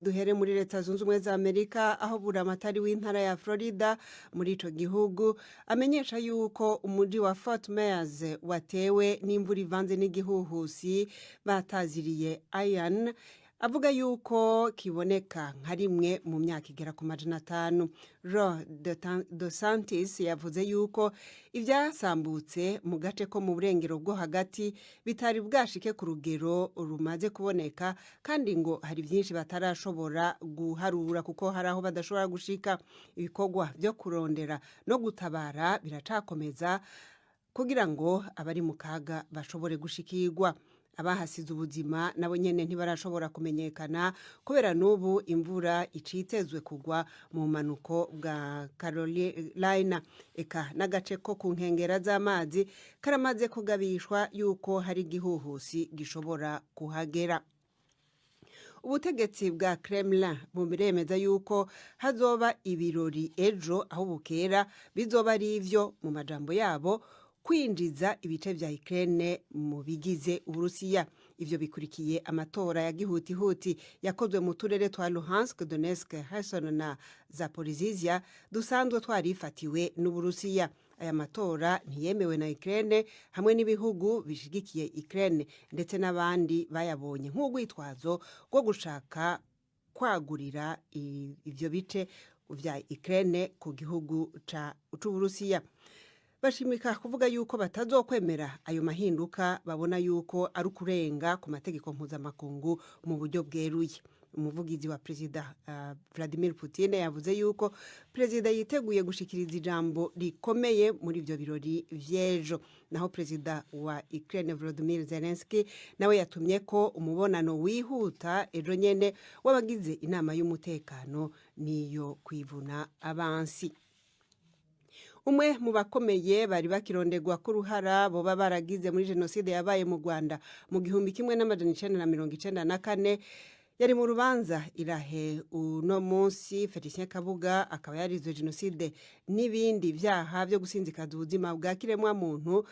Duhere muri leta zunze ubumwe za Amerika aho buramatari w'intara ya Florida muri ico gihugu amenyesha yuko umuji wa Fort Myers watewe n'imvura ivanze n'igihuhusi bataziriye Ian avuga yuko kiboneka nka rimwe mu myaka igera ku 500. Ron DeSantis yavuze yuko ivyasambutse mu gace ko mu burengero bwo hagati bitari bwashike ku rugero rumaze kuboneka kandi ngo hari byinshi batarashobora guharura kuko hari aho badashobora gushika. Ibikorwa byo kurondera no gutabara biracakomeza kugira ngo abari mu kaga bashobore gushikirwa. Abahasize ubuzima nabo nyene ntibarashobora kumenyekana kubera n'ubu imvura icitezwe kugwa mu manuko bwa Carolina eka n'agace ko ku nkengera z'amazi karamaze kugabishwa yuko hari igihuhusi gishobora kuhagera. Ubutegetsi bwa Kremlin buremeza yuko hazoba ibirori ejo aho bukera bizoba ari ivyo mu majambo yabo kwinjiza ibice vya Ukraine mu bigize Uburusiya. Ivyo bikurikiye amatora ya gihutihuti yakozwe mu turere twa Luhansk, Donetsk, Kherson na Zaporizhia dusanzwe twarifatiwe n'Uburusiya. Aya matora ntiyemewe na Ukraine hamwe n'ibihugu bishigikiye Ukraine ndetse n'abandi bayabonye nk'ugwitwazo rwo gushaka kwagurira ivyo bice vya Ukraine ku gihugu c'Uburusiya. Bashimika kuvuga yuko batazokwemera ayo mahinduka babona yuko ari ukurenga ku mategeko mpuzamakungu mu buryo bweruye. Umuvugizi wa Perezida Vladimir Putin yavuze yuko Perezida yiteguye gushikiriza ijambo rikomeye muri ivyo birori vy'ejo. Naho Perezida wa Ukraine Volodymyr Zelensky nawe yatumye ko umubonano wihuta ejo nyene w'abagize inama y'umutekano niyo kwivuna abansi. Umwe mu bakomeye bari bakirondegwa ku ruhara boba baragize muri Jenoside yabaye mu Rwanda mu 1994 yari mu rubanza irahe uno munsi. Felicien Kabuga akaba yarizwe Jenoside n'ibindi vyaha byo gusinzikaza ubuzima bwa kiremwa muntu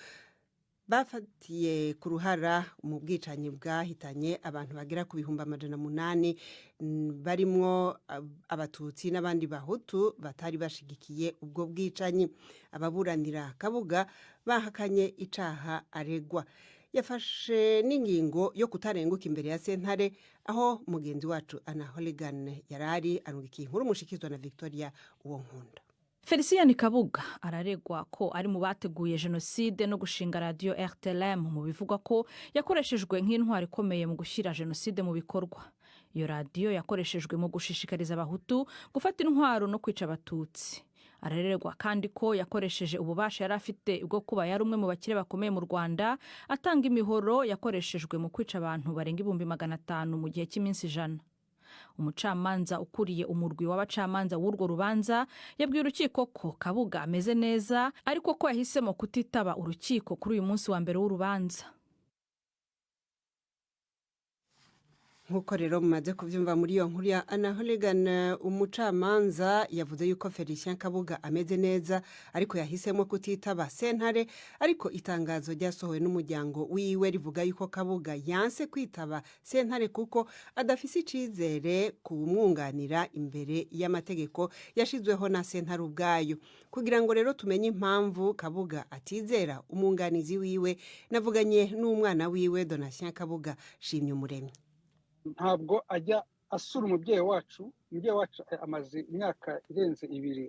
bafatiye ku ruhara mu bwicanyi bwahitanye abantu bagera ku 800 barimwo abatutsi n'abandi bahutu batari bashigikiye ubwo bwicanyi. Ababuranira Kabuga bahakanye icaha aregwa. Yafashe n'ingingo yo kutarenguka imbere ya sentare aho mugenzi wacu Anna Holigan yarari arugikiye inkuru mushikizwa na Victoria Uwonkunda. Felicien Kabuga araregwa ko ari mu bateguye Jenoside no gushinga radio RTLM mu bivugwa ko yakoreshejwe nk'intwari ikomeye mu gushyira Jenoside mu bikorwa. Iyo radio yakoreshejwe mu gushishikariza abahutu gufata intwaro no kwica abatutsi. Araregwa kandi ko yakoresheje ububasha yari afite bwo kuba yari umwe mu bakire bakomeye mu Rwanda atanga imihoro yakoreshejwe mu kwica abantu barenga 500 mu gihe cy'iminsi 100. Umucamanza ukuriye umurwi w'abacamanza w'urwo rubanza yabwiye urukiko ko Kabuga ameze neza ariko ko yahisemo kutitaba urukiko kuri uyu munsi wa mbere w'urubanza. Nkuko rero mumaze kuvyumva muri iyo nkuru ya Anna Holigan, umucamanza yavuze yuko Felicien Kabuga ameze neza ariko yahisemo kutitaba sentare, ariko itangazo ryasohowe n'umuryango wiwe rivuga yuko Kabuga yanse kwitaba sentare kuko adafise icizere kumwunganira imbere y'amategeko yashizweho na sentare ubwayo. Kugira ngo rero tumenye impamvu Kabuga atizera umwunganizi wiwe, navuganye n'umwana wiwe Donatien Kabuga Shimye Umuremyi. Ntabwo ajya asura umubyeyi wacu amaze imyaka irenze 2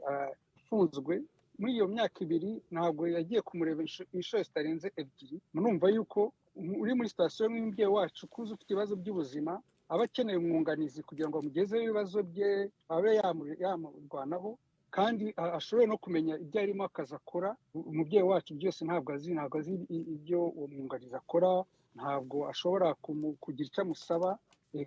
afunzwe. Muri iyo myaka 2 ntabwo yagiye kumureba inshuro zitarenze 2. Murumva yuko uri muri sitasiyo y'umubyeyi wacu kuza ufite ibibazo by'ubuzima aba akeneye umwunganizi kugira ngo amugezeho ibibazo bye abe yamurwanaho kandi ashobore no kumenya ibyo arimo akazi akora. Umubyeyi wacu byose ntabwo azi ibyo uwo mwunganizi akora, ntabwo ashobora kugira icyo amusaba.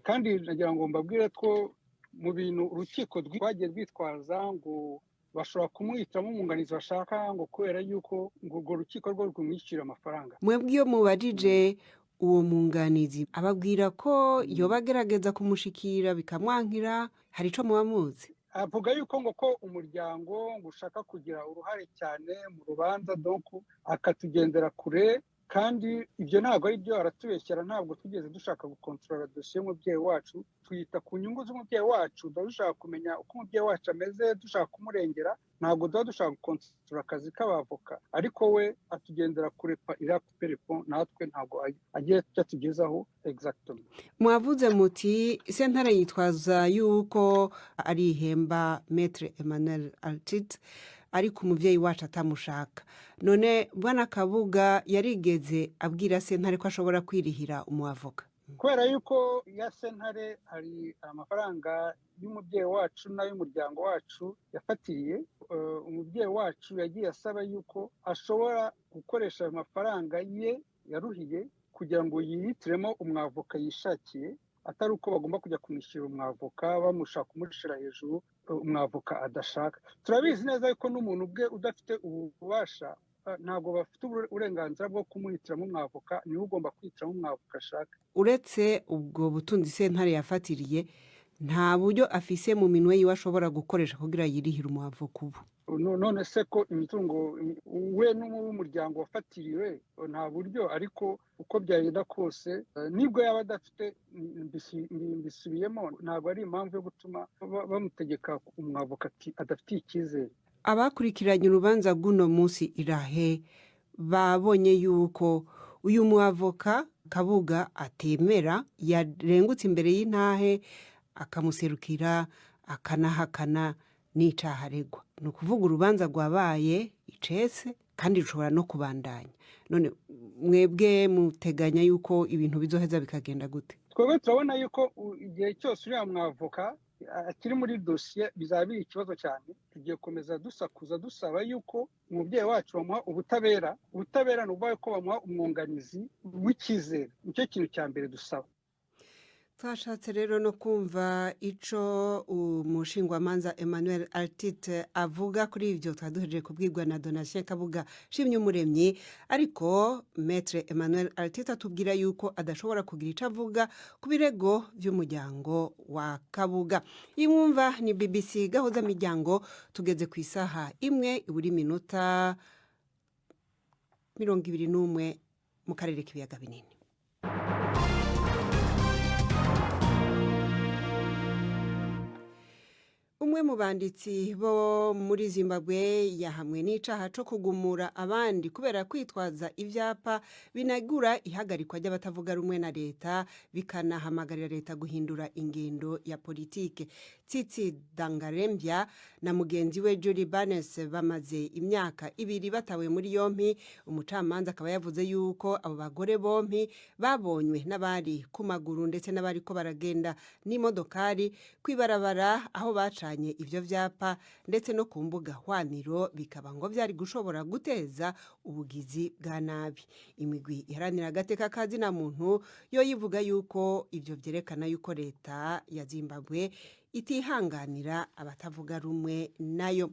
Kandi nagira ngo mbabwire ko mu bintu urukiko rwagiye rwitwaza ngo bashobora kumwitamo umwunganizi bashaka ngo kubera yuko urwo rukiko rwo rumwishyura amafaranga. Mwebwe iyo mubajije uwo mwunganizi ababwira ko yoba agerageza kumushikira bikamwankira, hari ico muba muzi? Avuga yuko ngo ko umuryango ngo ushaka kugira uruhare cyane mu rubanza donc akatugendera kure kandi ibyo ntabwo ari byo aratubeshyera ntabwo twigeze dushaka gukontorora dosiye y'umubyeyi wacu twita ku nyungu z'umubyeyi wacu tuba dushaka kumenya uko umubyeyi wacu ameze dushaka kumurengera ntabwo tuba dushaka gukontorora akazi k'abavoka ariko we atugendera kure iriya kuperepo natwe ntabwo agiye icyo atugezaho exactement. Mwavuze muti sentare yitwaza yuko ari ihemba Maître Emmanuel Artite ariko umubyeyi wacu atamushaka none bwana Kabuga yarigeze abwira sentare ko ashobora kwirihira umuavoka kubera yuko ya sentare hari amafaranga y'umubyeyi wacu n'ay'umuryango wacu yafatiriye umubyeyi wacu yagiye asaba yuko ashobora gukoresha ayo mafaranga ye yaruhiye kugira ngo yihitiremo umwavoka yishakiye atari uko bagomba kujya kumwishyura umwavoka bamushaka kumushira hejuru umwavoka adashaka turabizi neza yuko n'umuntu ubwe udafite ububasha ntabwo bafite uburenganzira bwo kumuhitiramo umwavoka niwe ugomba kwihitiramo umwavoka ashaka uretse ubwo butunzi sentare yafatiriye nta buryo afise mu minwe yiwe ashobora gukoresha kugira yirihire umuavoka ubu none se ko imitungo we n'umuryango wafatiriwe nta buryo ariko uko byagenda kose nibwo yaba adafite mbisubiyemo ntabwo ari impamvu yo gutuma bamutegeka umwavoka adafitiye icyizere abakurikiranye urubanza rw'uno munsi irahe babonye yuko uyu muavoka Kabuga atemera yarengutse imbere y'intahe akamuserukira akanahakana n'icaha aregwa ni ukuvuga urubanza rwabaye icese kandi rushobora no kubandanya none mwebwe muteganya yuko ibintu bizoheza bikagenda gute twebwe turabona yuko igihe cyose uriya mwavoka akiri muri dosiye bizaba biri ikibazo cyane tugiye gukomeza dusakuza dusaba yuko umubyeyi wacu bamuha ubutabera ni ukuvuga ko bamuha umwunganizi w'icyizere nicyo kintu cya mbere dusaba twashatse rero no kumva ico umushingwamanza Emmanuel Artite avuga kuri ibyo twaduhereje kubwirwa na Donatien Kabuga shimye umuremyi ariko Maître Emmanuel Artite atubwira yuko adashobora kugira ico avuga ku birego by'umuryango wa Kabuga imwumva ni BBC gahuza miryango tugeze ku isaha imwe iburi minota 21 mu karere k'ibiyaga binini. Umwe mu banditsi bo muri Zimbabwe yahamwe n'icaha cyo kugumura abandi kubera kwitwaza ivyapa binagura ihagarikwa ry'abatavuga rumwe na leta bikanahamagarira leta guhindura ingendo ya politike. Tsitsi Dangarembya na mugenzi we Julie Barnes bamaze imyaka 2 batawe muri yompi umucamanza akaba yavuze yuko abo bagore bompi babonywe n'abari ku maguru ndetse n'abari ko baragenda n'imodokari kwibarabara aho baca ivyo vyapa ndetse no ku mbuga hwaniro bikaba ngo byari gushobora guteza ubugizi bwa nabi imigwi iharanira agateka kazi na muntu yo yivuga yuko ivyo vyerekana yuko leta ya Zimbabwe itihanganira abatavuga rumwe nayo.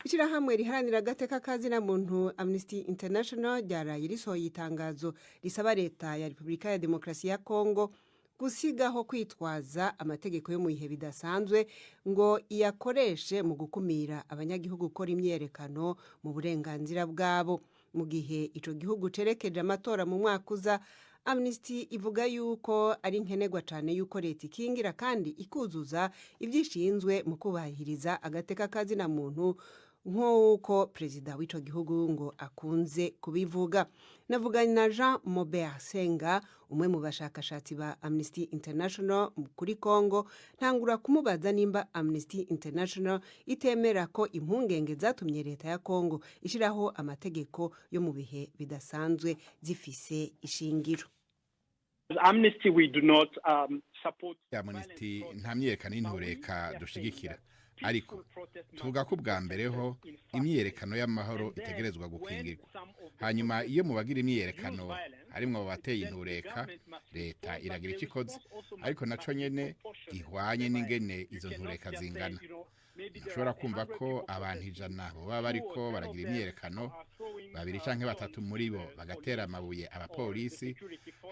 Ishirahamwe riharanira agateka kazi na muntu Amnesty International ryaraye risohoye itangazo risaba leta ya Repubulika ya Demokarasi ya Kongo gusigaho kwitwaza amategeko yo mu bihe bidasanzwe ngo iyakoreshe mu gukumira abanyagihugu gukora imyerekano mu burenganzira bwabo mu gihe ico gihugu cerekeje amatora mu mwaka uza. Amnesty ivuga yuko ari nkenerwa cyane yuko leta ikingira kandi ikuzuza ibyishinzwe mu kubahiriza agateka kazi na muntu nk'uko perezida w'ico gihugu ngo akunze kubivuga. Navuganye na Jean Mobert Senga umwe mu bashakashatsi ba Amnesty International kuri Kongo ntangura kumubaza nimba Amnesty International itemera ko impungenge zatumye leta ya Kongo ishiraho amategeko yo mu bihe bidasanzwe zifise ishingiro. Amnesty we do not support Amnesty nta myerekano y'intureka dushigikira ariko tuvuga ko bwa mbere ho imyerekano y'amahoro itegerezwa gukingirwa hanyuma iyo mubagira imyerekano harimwo abateye intureka leta iragira ikikoze ariko naco nyene ihwanye n'ingene izo ntureka zingana nashobora kumva ko abantu 100 baba bariko baragira imyerekano 2 canke 3 muri bo bagatera amabuye abapolisi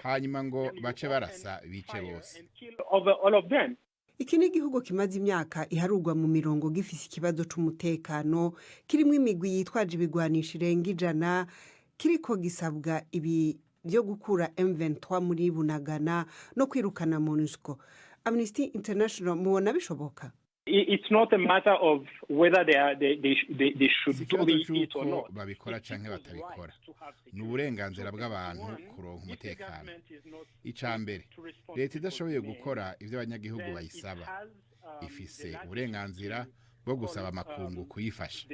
hanyuma ngo bace barasa bice bose. Iki ni igihugu kimaze imyaka iharurwa mu mirongo gifise ikibazo c'umutekano kirimwe imigwi yitwaje ibigwanisha irenga 100 kiriko gisabwa ibi byo gukura M23 muri Bunagana no kwirukana MONUSCO. Amnesty International mubona bishoboka? It's not a matter of whether they should do it or not. Babikora canke batabikora. Ni uburenganzira bw'abantu kuronka umutekano. Icambere, leta idashoboye gukora ivyo abanyagihugu bayisaba. Ifise uburenganzira bwo gusaba amakungu kuyifasha,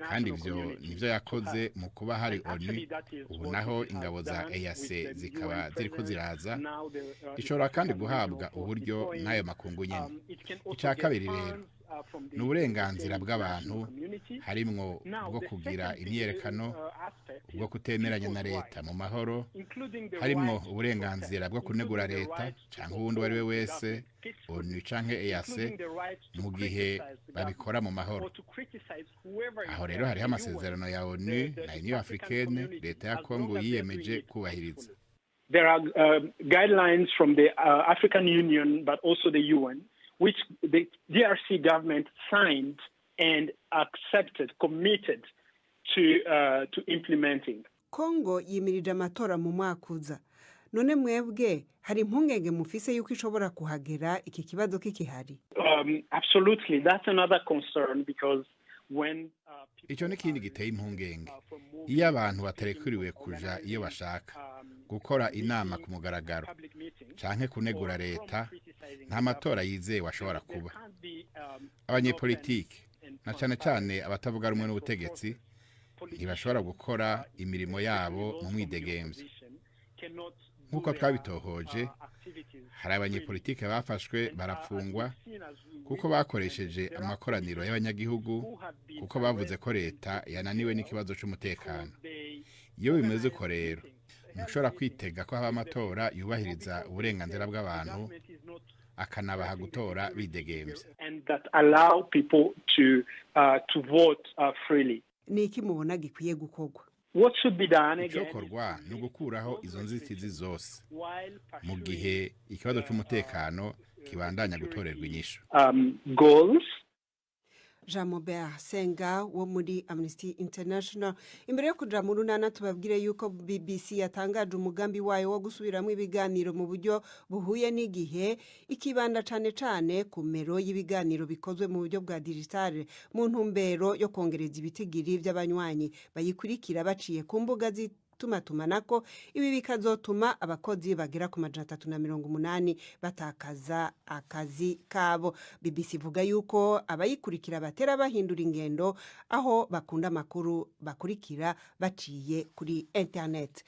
kandi ivyo nivyo yakoze mu kuba hari ONU. Ubu naho ingabo za EAC zikaba ziriko ziraza, ishobora kandi guhabwa uburyo n'ayo makungu nyene. Ica kabiri rero, ni uburenganzira bw'abantu harimwo bwo kugira imyerekano, bwo kutemeranya na leta mu mahoro, harimwo uburenganzira bwo kunegura leta canke uwundi wari we wese, ONU canke EAC, mu gihe babikora mu mahoro. Aho rero hariho amasezerano ya ONU na Union Africaine leta ya Congo yiyemeje kubahiriza. There are guidelines from the African Union but also the UN, which the DRC government signed and accepted, committed to implementing. Congo yimirije amatora mu mwaka uza. None mwebwe hari impungenge mufise yuko ishobora kuhagera iki kibazo kikihari? Absolutely, that's another concern because when Ico n'ikindi giteye impungenge. Iyo abantu batarekuriwe kuja iyo bashaka gukora inama ku mugaragaro canke kunegura leta, nta matora yizewe ashobora kuba. Abanyepolitike na cane cane abatavuga rumwe n'ubutegetsi ntibashobora gukora imirimo yabo mu mwidegemvyo. Nk'uko twabitohoje, hari abanyepolitike bafashwe barafungwa kuko bakoresheje amakoraniro y'abanyagihugu, kuko bavuze ko leta yananiwe n'ikibazo c'umutekano. Iyo bimeze uko rero, ntushobora kwitega ko haba amatora yubahiriza uburenganzira bw'abantu akanabaha gutora bidegemvye. And that allow people to vote freely. Ni iki mubona gikwiye gukorwa? What should be done again? Icokorwa ni ugukuraho izo nzitizi zose mu gihe ikibazo c'umutekano kibandanya gutorerwa inyishu. Goals. Jean-Mobert Senga wo muri Amnesty International. Imbere yo kuja mu runana tubabwire yuko BBC yatangaje umugambi wayo wo gusubiramwo ibiganiro mu buryo buhuye n'igihe, ikibanda cane ku mero y'ibiganiro bikozwe mu buryo bwa digital mu ntumbero yo kongereza ibitigiri by'abanywanyi bayikurikira baciye ku mbuga tumatumanako. Ibi bikazotuma abakozi bagera ku 380 batakaza akazi kabo. BBC ivuga yuko abayikurikira batera bahindura ingendo aho bakunda makuru bakurikira baciye kuri internet.